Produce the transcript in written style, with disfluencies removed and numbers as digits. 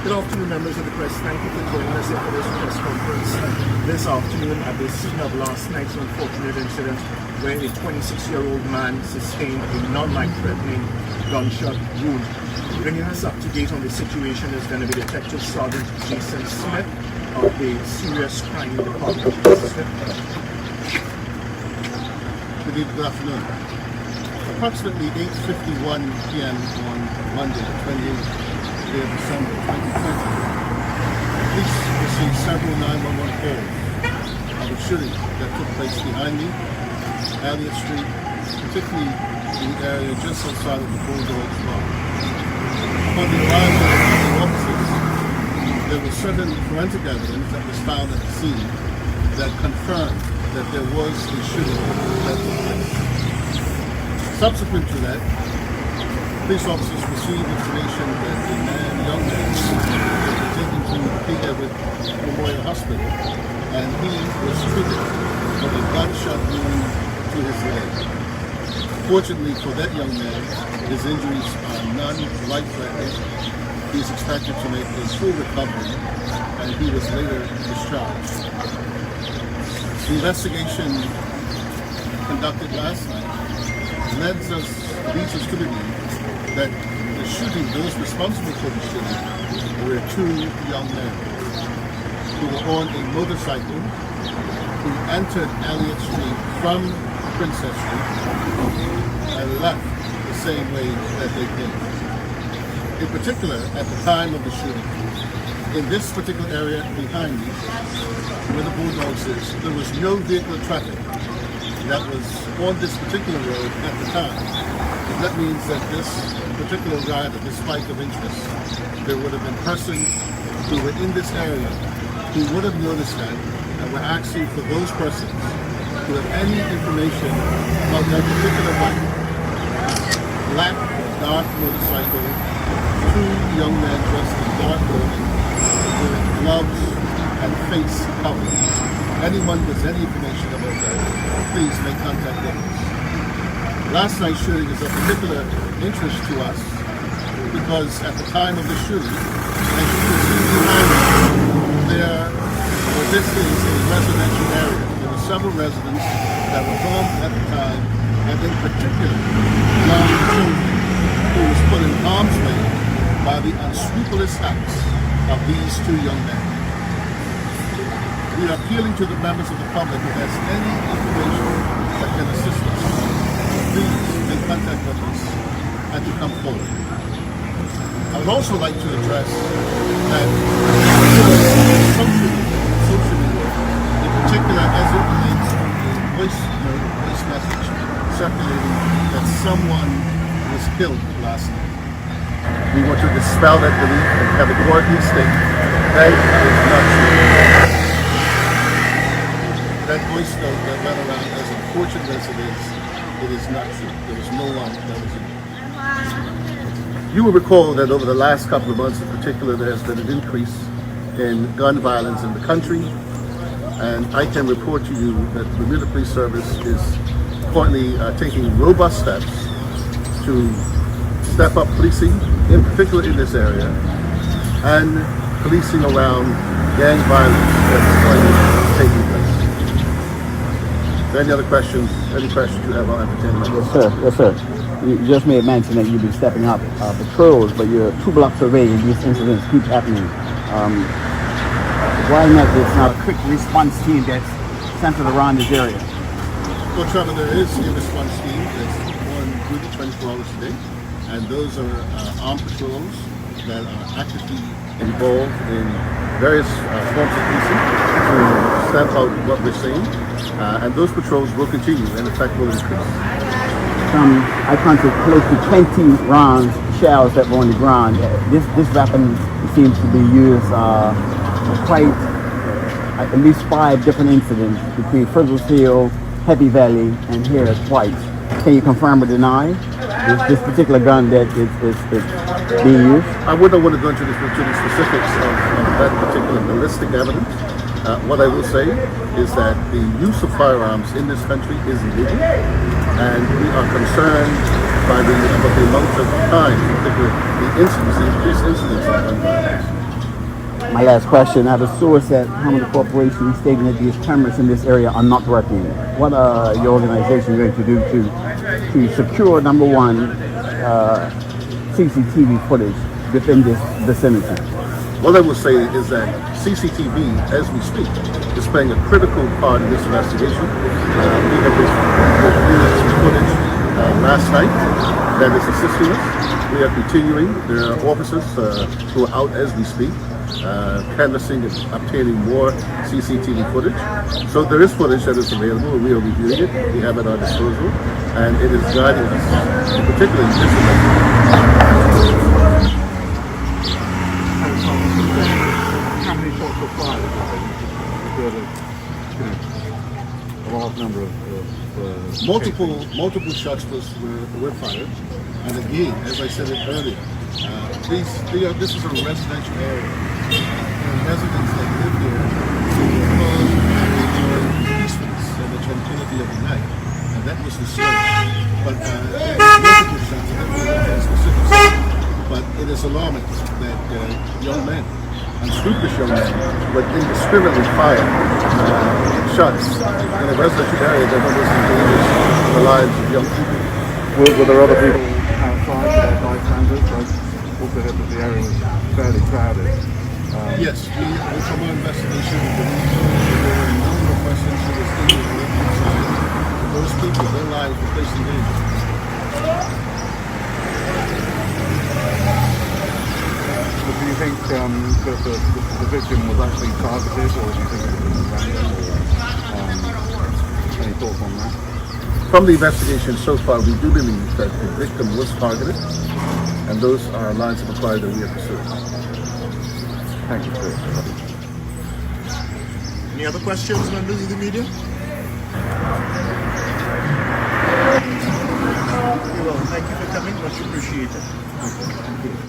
Good afternoon, members of the press. Thank you for joining us for this press conference this afternoon at the scene of last night's unfortunate incident where a 26-year-old man sustained a non-life-threatening gunshot wound. Bringing us up to date on the situation is going to be Detective Sergeant Jason Smith of the Serious Crime Department. Good afternoon. Approximately 8:51 p.m. on Monday, the 28th day of December 2020, police received several 911 calls of a shooting that took place behind me, Elliott Street, particularly in the area just outside of the Bulldogs Bar. Upon the arrival of the officers, there was certain forensic evidence that was found at the scene that confirmed that there was a shooting that took place. Subsequent to that, police officers received information that a young man was taken to King Edward Memorial Hospital, and he was treated for a gunshot wound to his leg. Fortunately for that young man, his injuries are non-life-threatening. He is expected to make a full recovery, and he was later discharged. The investigation conducted last night leads us to believe that the shooting, those responsible for the shooting, were two young men who were on a motorcycle who entered Elliott Street from Princess Street and left the same way that they came. In particular, at the time of the shooting, in this particular area behind me, where the Bulldogs is, there was no vehicle traffic that was on this particular road at the time. And that means that this particular rider, this spike of interest, there would have been persons who were in this area who would have noticed that and were asking for those persons who have any information about that particular bike. Black, dark motorcycle, two young men dressed in dark clothing with gloves and face coverings. Anyone with any information about that, please make contact with us. Last night's shooting is of particular interest to us because at the time of the shooting, as you can see behind me, this is a residential area. There were several residents that were home at the time, and in particular, young children who was put in harm's way by the unscrupulous acts of these two young men. We are appealing to the members of the public who has any information that can assist us. Please make contact with us and to come forward. I would also like to address that social media, in particular as it relates to a voice message circulating that someone was killed last night. We want to dispel that belief and categorically state that is not true. That voice note that went around, as unfortunate as it is not true. There was no one that was injured. You will recall that over the last couple of months in particular, there has been an increase in gun violence in the country, and I can report to you that the Bermuda Police Service is currently taking robust steps to step up policing, in particular in this area, and policing around gang violence that's currently taking place. Any other questions? Any questions you have, I'll entertain them. Yes, sir. Yes, sir. You just made mention that you've been stepping up patrols, but you're 2 blocks away and these incidents keep happening. Why not there's not a quick response team that's centered around this area? Well, Trevor, there is a response team that's on duty 24 hours a day, and those are armed patrols that are actively involved in various forms of policing to stamp out what we're seeing. And those patrols will continue and in fact will increase. I counted close to 20 rounds, shells that were on the ground. This weapon seems to be used quite at least 5 different incidents between Frizzles Hill, Happy Valley, and here twice. Can you confirm or deny this particular gun that is being used? I wouldn't want to go into the specifics of that particular ballistic evidence. What I will say is that the use of firearms in this country is illegal, and we are concerned by the amount of time, particularly the increased incidents of gun violence. My last question. I have a source at Hamilton Corporation stating that these cameras in this area are not working. What are your organization going to do to secure, number one, CCTV footage within this vicinity? What I will say is that CCTV, as we speak, is playing a critical part in this investigation. We have reviewed some footage last night that is assisting us. We are continuing. There are officers who are out as we speak, canvassing and obtaining more CCTV footage. So there is footage that is available. We are reviewing it. We have it at our disposal, and it is guiding us, particularly in this investigation. How many shots were fired? A large number of Multiple shots were fired, and again, as I said it earlier, this is a residential area. Residents that live here enjoy peacefulness and the tranquility of the night, and that was the search. But multiple shots, but it is alarming that young men, unscrupulous young men, but indiscriminately fired shots in a residential area that was endangers the lives of young people. Were there other people outside that night standards? I also heard that the area was fairly crowded. Yes, from our investigation, we believe there were a number of persons who were still inside. Those people, their lives were placed in danger. But do you think that the victim was actually targeted, or do you think it was random? Any thoughts on that? From the investigation so far, we do believe that the victim was targeted, and those are lines of inquiry that we are pursuing. Thank you, sir. Any other questions, members of the media? Well, thank you for coming. Much appreciated.